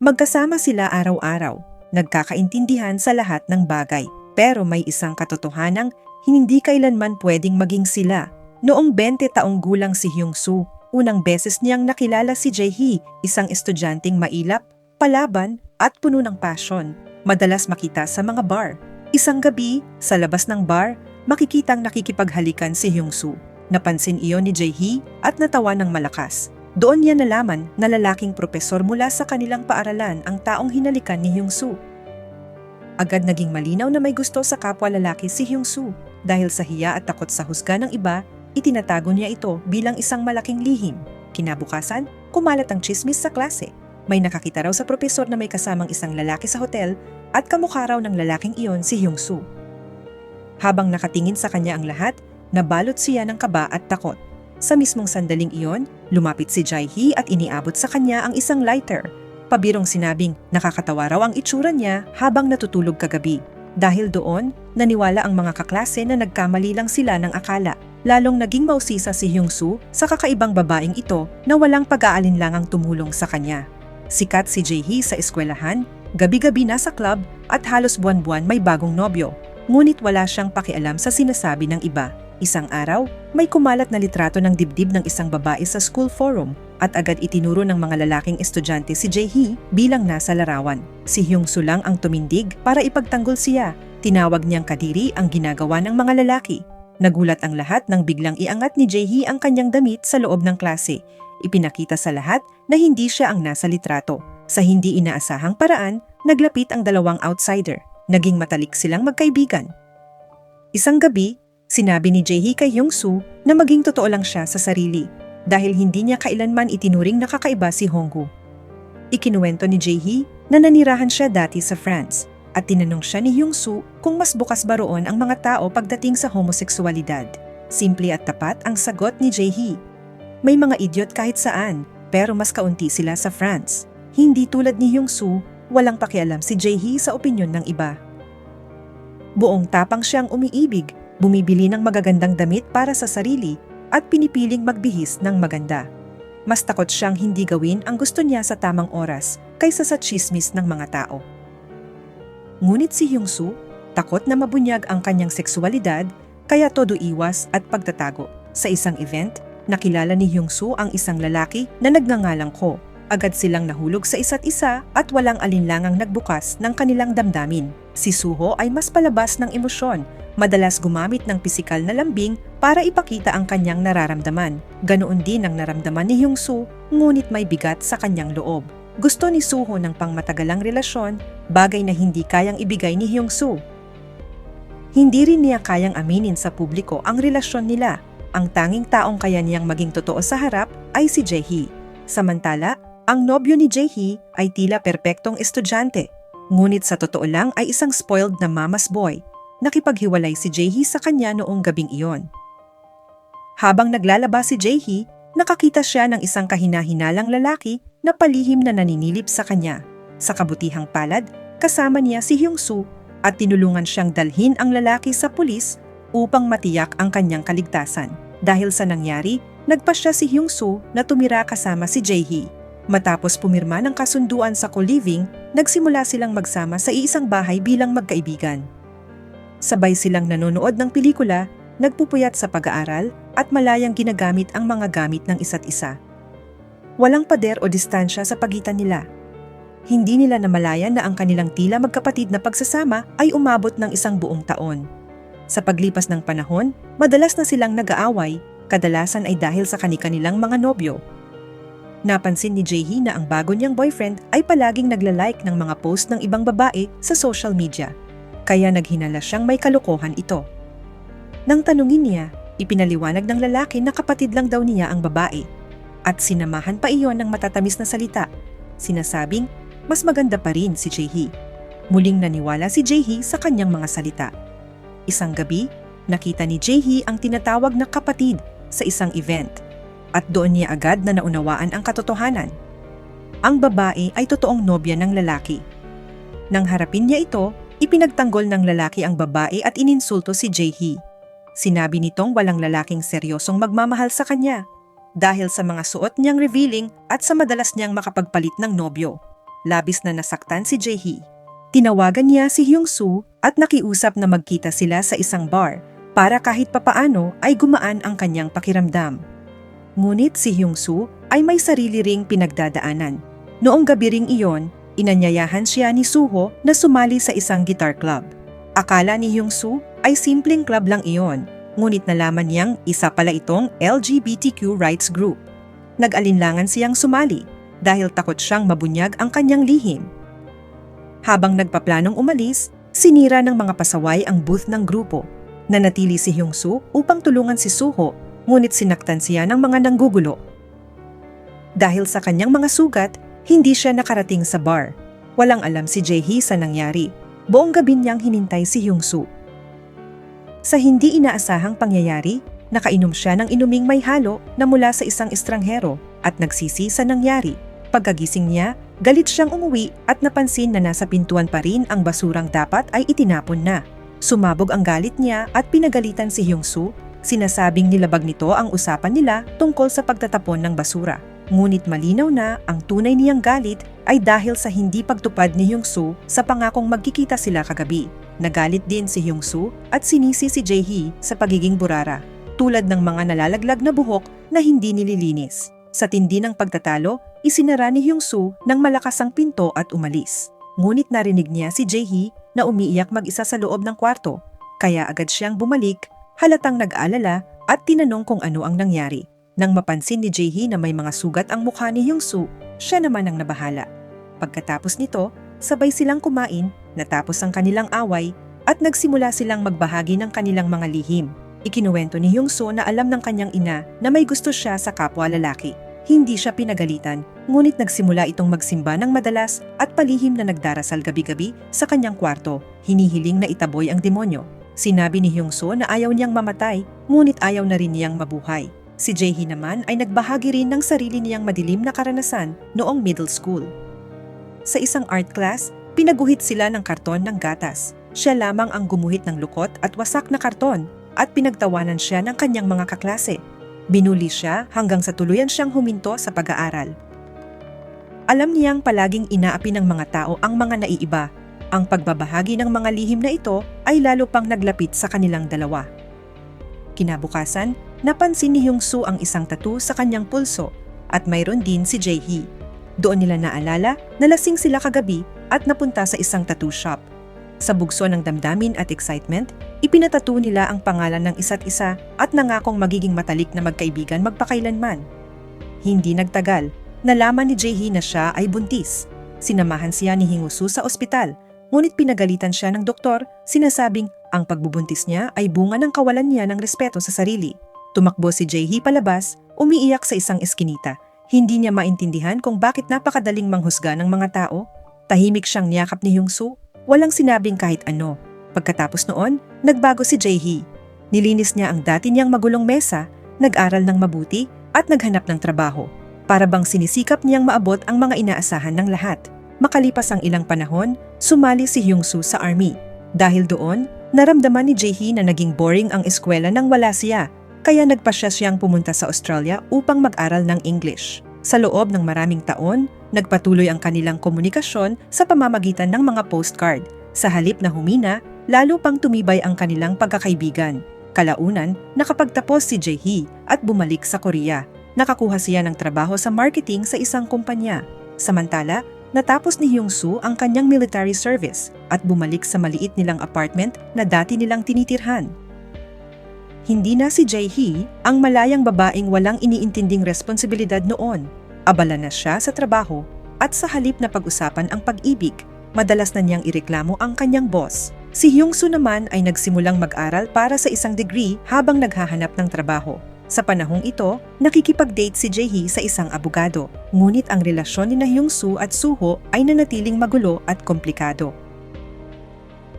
Magkasama sila araw-araw, nagkakaintindihan sa lahat ng bagay. Pero may isang katotohanang hindi kailanman pwedeng maging sila. Noong 20 taong gulang si Hyung-soo, unang beses niyang nakilala si Jae-hee, isang estudyanteng mailap, palaban at puno ng passion. Madalas makita sa mga bar. Isang gabi, sa labas ng bar, makikitang nakikipaghalikan si Hyung-soo. Napansin iyon ni Jae-hee at natawa ng malakas. Doon niya nalaman na lalaking propesor mula sa kanilang paaralan ang taong hinalikan ni Hyung-soo. Agad naging malinaw na may gusto sa kapwa lalaki si Hyung-soo. Dahil sa hiya at takot sa husga ng iba, itinatago niya ito bilang isang malaking lihim. Kinabukasan, kumalat ang tsismis sa klase. May nakakita raw sa propesor na may kasamang isang lalaki sa hotel at kamukha raw ng lalaking iyon si Hyung-soo. Habang nakatingin sa kanya ang lahat, nabalot siya ng kaba at takot. Sa mismong sandaling iyon, lumapit si Jae-hee at iniabot sa kanya ang isang lighter. Pabirong sinabing nakakatawa raw ang itsura niya habang natutulog kagabi. Dahil doon, naniwala ang mga kaklase na nagkamali lang sila ng akala. Lalong naging mausisa si Hyung-soo sa kakaibang babaeng ito na walang pag-aalinlangang tumulong sa kanya. Sikat si Jae-hee sa eskwelahan, gabi-gabi nasa club at halos buwan-buwan may bagong nobyo. Ngunit wala siyang pakialam sa sinasabi ng iba. Isang araw, may kumalat na litrato ng dibdib ng isang babae sa school forum at agad itinuro ng mga lalaking estudyante si Jae-hee bilang nasa larawan. Si Hyung-soo lang ang tumindig para ipagtanggol siya. Tinawag niyang kadiri ang ginagawa ng mga lalaki. Nagulat ang lahat nang biglang iangat ni Jae-hee ang kanyang damit sa loob ng klase. Ipinakita sa lahat na hindi siya ang nasa litrato. Sa hindi inaasahang paraan, naglapit ang dalawang outsider. Naging matalik silang magkaibigan. Isang gabi, sinabi ni Jae-hee kay Hyung-soo na maging totoo lang siya sa sarili dahil hindi niya kailanman itinuring nakakaiba si Honggu. Ikinuwento ni Jae-hee na nanirahan siya dati sa France at tinanong siya ni Hyung-soo kung mas bukas ba roon ang mga tao pagdating sa homoseksualidad. Simple at tapat ang sagot ni Jae-hee. May mga idiot kahit saan, pero mas kaunti sila sa France. Hindi tulad ni Hyung-soo, walang pakialam si Jae-hee sa opinyon ng iba. Buong tapang siyang umiibig, bumibili ng magagandang damit para sa sarili at pinipiling magbihis ng maganda. Mas takot siyang hindi gawin ang gusto niya sa tamang oras kaysa sa tsismis ng mga tao. Ngunit si Hyung-soo, takot na mabunyag ang kanyang sexualidad kaya todo iwas at pagtatago. Sa isang event, nakilala ni Hyung-soo ang isang lalaki na nagngangalang Ko. Agad silang nahulog sa isa't isa at walang alinlangang nagbukas ng kanilang damdamin. Si Suho ay mas palabas ng emosyon, madalas gumamit ng pisikal na lambing para ipakita ang kanyang nararamdaman. Ganoon din ang naramdaman ni Hyung-soo, ngunit may bigat sa kanyang loob. Gusto ni Suho ng pangmatagalang relasyon, bagay na hindi kayang ibigay ni Hyung-soo. Hindi rin niya kayang aminin sa publiko ang relasyon nila. Ang tanging taong kaya niyang maging totoo sa harap ay si Jae-hee. Samantala, ang nobyo ni Jae-hee ay tila perpektong estudyante. Ngunit sa totoo lang ay isang spoiled na mama's boy. Nakipaghiwalay si Jae-hee sa kanya noong gabing iyon. Habang naglalaba si Jae-hee, nakakita siya ng isang kahina-hinalang lalaki na palihim na naninilip sa kanya. Sa kabutihang palad, kasama niya si Hyung-soo at tinulungan siyang dalhin ang lalaki sa pulis upang matiyak ang kanyang kaligtasan. Dahil sa nangyari, nagpasya si Hyung-soo na tumira kasama si Jae-hee. Matapos pumirma ng kasunduan sa co-living, nagsimula silang magsama sa iisang bahay bilang magkaibigan. Sabay silang nanonood ng pelikula, nagpupuyat sa pag-aaral at malayang ginagamit ang mga gamit ng isa't isa. Walang pader o distansya sa pagitan nila. Hindi nila namalayan na ang kanilang tila magkapatid na pagsasama ay umabot ng isang buong taon. Sa paglipas ng panahon, madalas na silang nag-aaway, kadalasan ay dahil sa kani-kanilang mga nobyo. Napansin ni Jae-hee na ang bago niyang boyfriend ay palaging nagla-like ng mga post ng ibang babae sa social media, kaya naghinala siyang may kalokohan ito. Nang tanungin niya, ipinaliwanag ng lalaki na kapatid lang daw niya ang babae, at sinamahan pa iyon ng matatamis na salita, sinasabing mas maganda pa rin si Jae-hee. Muling naniwala si Jae-hee sa kanyang mga salita. Isang gabi, nakita ni Jae-hee ang tinatawag na kapatid sa isang event. At doon niya agad na naunawaan ang katotohanan. Ang babae ay totoong nobya ng lalaki. Nang harapin niya ito, ipinagtanggol ng lalaki ang babae at ininsulto si Jae-hee. Sinabi nitong walang lalaking seryosong magmamahal sa kanya dahil sa mga suot niyang revealing at sa madalas niyang makapagpalit ng nobyo. labis na nasaktan si Jae-hee. Tinawagan niya si Hyung-soo at nakiusap na magkita sila sa isang bar para kahit papaano ay gumaan ang kanyang pakiramdam. Ngunit si Hyung-soo ay may sarili ring pinagdadaanan. Noong gabi ring iyon, inanyayahan siya ni Suho na sumali sa isang guitar club. Akala ni Hyung-soo ay simpleng club lang iyon, ngunit nalaman niyang isa pala itong LGBTQ rights group. Nag-alinlangan siyang sumali dahil takot siyang mabunyag ang kanyang lihim. Habang nagpaplanong umalis, sinira ng mga pasaway ang booth ng grupo. Nanatili si Hyung-soo upang tulungan si Suho, ngunit sinaktan siya ng mga nanggugulo. Dahil sa kanyang mga sugat, hindi siya nakarating sa bar. Walang alam si Jae-hee sa nangyari. Buong gabi niyang hinintay si Hyung-soo. Sa hindi inaasahang pangyayari, nakainom siya ng inuming may halo na mula sa isang estranghero at nagsisi sa nangyari. Pagkagising niya, galit siyang umuwi at napansin na nasa pintuan pa rin ang basurang dapat ay itinapon na. Sumabog ang galit niya at pinagalitan si Hyung-soo, sinasabing nilabag nito ang usapan nila tungkol sa pagtatapon ng basura. Ngunit malinaw na ang tunay niyang galit ay dahil sa hindi pagtupad ni Hyung-soo sa pangakong magkikita sila kagabi. Nagalit din si Hyung-soo at sinisi si Jae-hee sa pagiging burara, tulad ng mga nalalaglag na buhok na hindi nililinis. Sa tindi ng pagtatalo, isinara ni Hyung-soo ng malakas ang pinto at umalis. Ngunit narinig niya si Jae-hee na umiiyak mag-isa sa loob ng kwarto, kaya agad siyang bumalik, halatang nag-aalala at tinanong kung ano ang nangyari. Nang mapansin ni Jae-hee na may mga sugat ang mukha ni Hyung-soo, siya naman ang nabahala. Pagkatapos nito, sabay silang kumain, natapos ang kanilang away, at nagsimula silang magbahagi ng kanilang mga lihim. Ikinuwento ni Hyung-soo na alam ng kanyang ina na may gusto siya sa kapwa lalaki. Hindi siya pinagalitan, ngunit nagsimula itong magsimba ng madalas at palihim na nagdarasal gabi-gabi sa kanyang kwarto, hinihiling na itaboy ang demonyo. Sinabi ni Hyung-soo na ayaw niyang mamatay, ngunit ayaw na rin niyang mabuhay. Si Jae-hee naman ay nagbahagi rin ng sarili niyang madilim na karanasan noong middle school. Sa isang art class, pinaguhit sila ng karton ng gatas. Siya lamang ang gumuhit ng lukot at wasak na karton at pinagtawanan siya ng kanyang mga kaklase. Binuli siya hanggang sa tuluyan siyang huminto sa pag-aaral. Alam niyang palaging inaapi ng mga tao ang mga naiiba. Ang pagbabahagi ng mga lihim na ito ay lalo pang naglapit sa kanilang dalawa. Kinabukasan, napansin ni Hyung-soo ang isang tattoo sa kanyang pulso at mayroon din si Jae-hee. Doon nila naalala na lasing sila kagabi at napunta sa isang tattoo shop. Sa bugso ng damdamin at excitement, ipinatattoo nila ang pangalan ng isa't isa at nangakong magiging matalik na magkaibigan magpakailanman. Hindi nagtagal, nalaman ni Jae-hee na siya ay buntis. Sinamahan siya ni Hyung-soo sa ospital, ngunit pinagalitan siya ng doktor, sinasabing ang pagbubuntis niya ay bunga ng kawalan niya ng respeto sa sarili. Tumakbo si Jae-hee palabas, umiiyak sa isang eskinita. Hindi niya maintindihan kung bakit napakadaling manghusga ng mga tao. Tahimik siyang niyakap ni Hyung-soo, walang sinabing kahit ano. Pagkatapos noon, nagbago si Jae-hee. Nilinis niya ang dati niyang magulong mesa, nag-aral ng mabuti at naghanap ng trabaho. Para bang sinisikap niyang maabot ang mga inaasahan ng lahat. Makalipas ang ilang panahon, sumali si Hyung-soo sa army. Dahil doon, naramdaman ni Jae-hee na naging boring ang eskwela nang wala siya. Kaya nagpasya siyang pumunta sa Australia upang mag-aral ng English. Sa loob ng maraming taon, nagpatuloy ang kanilang komunikasyon sa pamamagitan ng mga postcard. Sa halip na humina, lalo pang tumibay ang kanilang pagkakaibigan. Kalaunan, nakapagtapos si Jae-hee at bumalik sa Korea. Nakakuha siya ng trabaho sa marketing sa isang kumpanya. Samantala, natapos ni Hyung-soo ang kanyang military service at bumalik sa maliit nilang apartment na dati nilang tinitirhan. Hindi na si Jae-hee ang malayang babaeng walang iniintinding responsibilidad noon. Abala na siya sa trabaho at sa halip na pag-usapan ang pag-ibig, madalas na niyang ireklamo ang kanyang boss. Si Hyung-soo naman ay nagsimulang mag-aral para sa isang degree habang naghahanap ng trabaho. Sa panahong ito, nakikipag-date si Jae-hee sa isang abogado. Ngunit ang relasyon ni Hyung-soo at Suho ay nanatiling magulo at komplikado.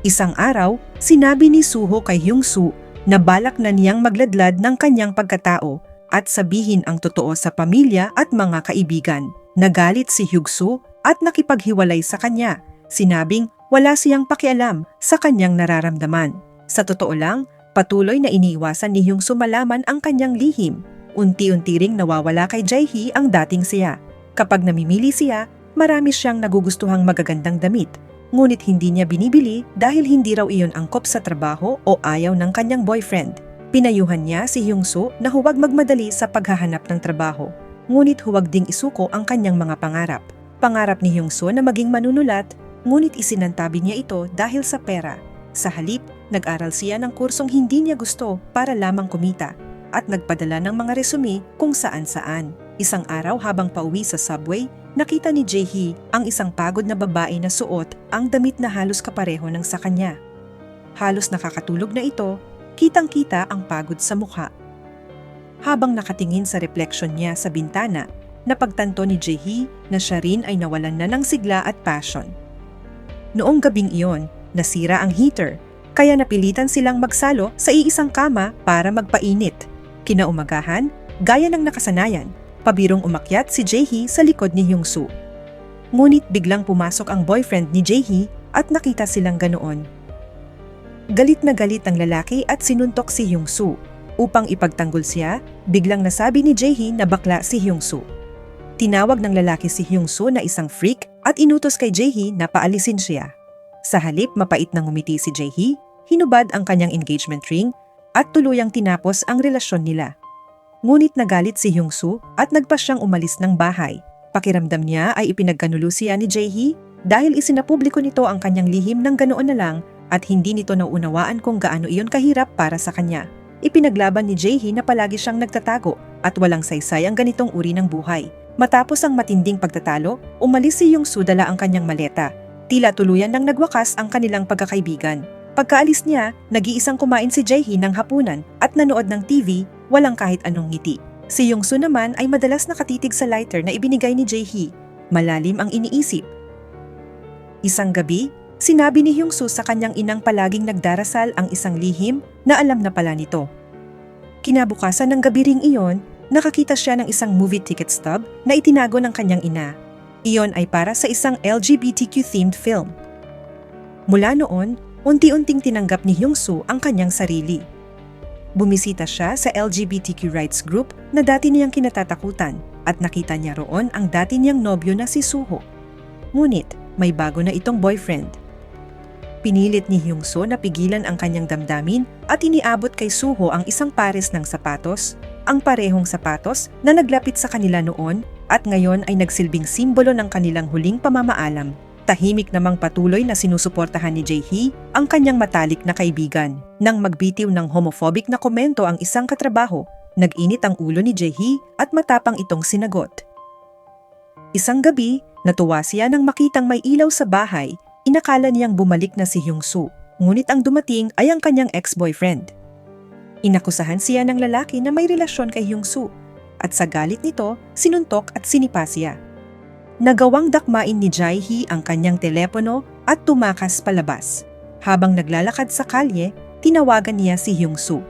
Isang araw, sinabi ni Suho kay Hyung-soo na balak na niyang magladlad ng kanyang pagkatao at sabihin ang totoo sa pamilya at mga kaibigan. Nagalit si Hyung-soo at nakipaghiwalay sa kanya. Sinabing wala siyang pakialam sa kanyang nararamdaman. Sa totoo lang, patuloy na iniiwasan ni Hyung-soo malaman ang kanyang lihim. Unti-unti ring nawawala kay Jae-hee ang dating siya. Kapag namimili siya, Marami siyang nagugustuhang magagandang damit, ngunit hindi niya binibili dahil hindi raw iyon angkop sa trabaho o ayaw ng kanyang boyfriend. Pinayuhan niya si Hyung-soo na huwag magmadali sa paghahanap ng trabaho, ngunit huwag ding isuko ang kanyang mga pangarap. Pangarap ni Hyung-soo na maging manunulat, ngunit isinantabi niya ito dahil sa pera. Sa halip, nag-aral siya ng kursong hindi niya gusto para lamang kumita at nagpadala ng mga resume kung saan-saan. Isang araw habang pauwi sa subway, nakita ni Jae-hee ang isang pagod na babae na suot ang damit na halos kapareho ng sa kanya. Halos nakakatulog na ito, kitang-kita ang pagod sa mukha. Habang nakatingin sa refleksyon niya sa bintana, napagtanto ni Jae-hee na siya rin ay nawalan na ng sigla at passion. Noong gabing iyon, nasira ang heater, kaya napilitan silang magsalo sa iisang kama para magpainit. Kinaumagahan, gaya ng nakasanayan, pabirong umakyat si Jae-hee sa likod ni Hyung-soo. Ngunit biglang pumasok ang boyfriend ni Jae-hee at nakita silang ganoon. Galit na galit ang lalaki at sinuntok si Hyung-soo. Upang ipagtanggol siya, biglang nasabi ni Jae-hee na bakla si Hyung-soo. Tinawag ng lalaki si Hyung-soo na isang freak at inutos kay Jae-hee na paalisin siya. Sa halip mapait na ngumiti si Jae-hee, hinubad ang kanyang engagement ring at tuluyang tinapos ang relasyon nila. Ngunit nagalit si Hyung-soo at nagpa siyang umalis ng bahay. Pakiramdam niya ay ipinagkanulo siya ni Jae-hee dahil isinapubliko nito ang kanyang lihim ng ganoon na lang at hindi nito nauunawaan kung gaano iyon kahirap para sa kanya. Ipinaglaban ni Jae-hee na palagi siyang nagtatago at walang saysay ang ganitong uri ng buhay. Matapos ang matinding pagtatalo, umalis si Hyung-soo dala ang kanyang maleta. Tila tuluyan nang nagwakas ang kanilang pagkakaibigan. Pagkaalis niya, nag-iisang kumain si Jae-hee ng hapunan at nanood ng TV, walang kahit anong ngiti. Si Hyung-soo naman ay madalas nakatitig sa lighter na ibinigay ni Jae-hee. Malalim ang iniisip. Isang gabi, sinabi ni Hyung-soo sa kanyang inang palaging nagdarasal ang isang lihim na alam na pala nito. Kinabukasan ng gabi ring iyon, nakakita siya ng isang movie ticket stub na itinago ng kanyang ina. Iyon ay para sa isang LGBTQ-themed film. Mula noon, unti-unting tinanggap ni Hyung-soo ang kanyang sarili. Bumisita siya sa LGBTQ rights group na dati niyang kinatatakutan at nakita niya roon ang dati niyang nobyo na si Suho. Ngunit may bago na itong boyfriend. Pinilit ni Hyung-soo na pigilan ang kanyang damdamin at iniabot kay Suho ang isang pares ng sapatos, ang parehong sapatos na naglapit sa kanila noon at ngayon ay nagsilbing simbolo ng kanilang huling pamamaalam. Tahimik namang patuloy na sinusuportahan ni Jae-hee ang kanyang matalik na kaibigan. Nang magbitiw ng homophobic na komento ang isang katrabaho, nag-init ang ulo ni Jae-hee at matapang itong sinagot. Isang gabi, natuwa siya nang makitang may ilaw sa bahay. Inakala niyang bumalik na si Hyung-soo, ngunit ang dumating ay ang kanyang ex-boyfriend. Inakusahan siya ng lalaki na may relasyon kay Hyung-soo at sa galit nito, sinuntok at sinipa siya. Nagawang dakmain ni Jae-hee ang kanyang telepono at tumakas palabas. Habang naglalakad sa kalye, tinawagan niya si Hyung-soo.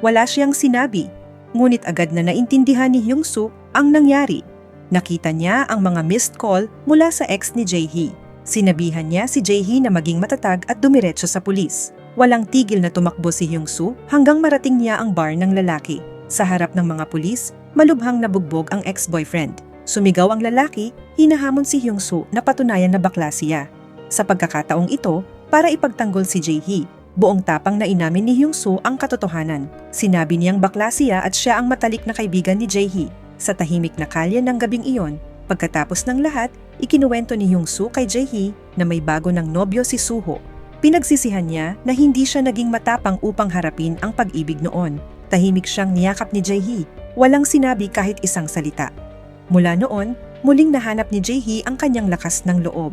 Wala siyang sinabi, ngunit agad na naintindihan ni Hyung-soo ang nangyari. Nakita niya ang mga missed call mula sa ex ni Jae-hee. Sinabihan niya si Jae-hee na maging matatag at dumiretso sa pulis. Walang tigil na tumakbo si Hyung-soo hanggang marating niya ang bar ng lalaki. Sa harap ng mga pulis, malubhang nabugbog ang ex-boyfriend. Sumigaw ang lalaki, hinahamon si Hyung-soo na patunayan na bakla siya. Sa pagkakataong ito, para ipagtanggol si Jae-hee, buong tapang na inamin ni Hyung-soo ang katotohanan. Sinabi niyang bakla siya at siya ang matalik na kaibigan ni Jae-hee. Sa tahimik na kalye ng gabing iyon, pagkatapos ng lahat, ikinuwento ni Hyung-soo kay Jae-hee na may bago ng nobyo si Suho. Pinagsisihan niya na hindi siya naging matapang upang harapin ang pag-ibig noon. Tahimik siyang niyakap ni Jae-hee, walang sinabi kahit isang salita. Mula noon, muling nahanap ni Jae-hee ang kanyang lakas ng loob.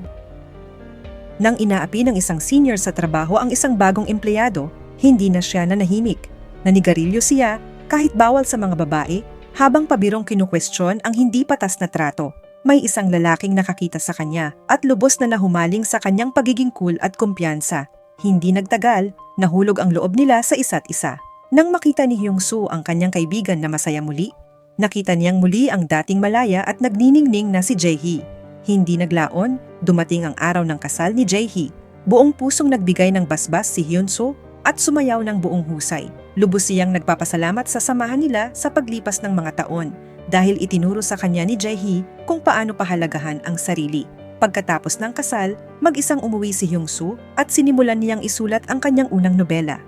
Nang inaapi ng isang senior sa trabaho ang isang bagong empleyado, hindi na siya nanahimik. Nanigarilyo siya kahit bawal sa mga babae habang pabirong kinukwestiyon ang hindi patas na trato. May isang lalaking nakakita sa kanya at lubos na nahumaling sa kanyang pagiging cool at kumpiyansa. Hindi nagtagal, nahulog ang loob nila sa isa't isa. Nang makita ni Hyung-soo ang kanyang kaibigan na masaya muli, nakita niyang muli ang dating malaya at nagniningning na si Jae-hee. Hindi naglaon, dumating ang araw ng kasal ni Jae-hee. Buong pusong nagbigay ng basbas si Hyun-soo at sumayaw ng buong husay. Lubos siyang nagpapasalamat sa samahan nila sa paglipas ng mga taon. dahil itinuro sa kanya ni Jae-hee kung paano pahalagahan ang sarili. Pagkatapos ng kasal, mag-isang umuwi si Hyung-soo at sinimulan niyang isulat ang kanyang unang nobela.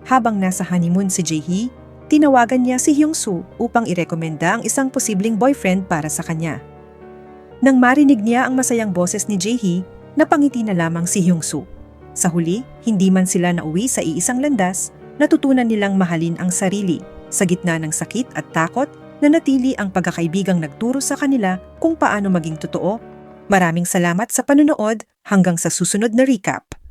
Habang nasa honeymoon si Jae-hee, tinawagan niya si Hyung-soo upang irekomenda ang isang posibleng boyfriend para sa kanya. Nang marinig niya ang masayang boses ni Jae-hee, napangiti na lamang si Hyung-soo. Sa huli, hindi man sila nauwi sa iisang landas, natutunan nilang mahalin ang sarili. Sa gitna ng sakit at takot, nanatili ang pagkakaibigang nagturo sa kanila kung paano maging totoo. Maraming salamat sa panunood, hanggang sa susunod na recap.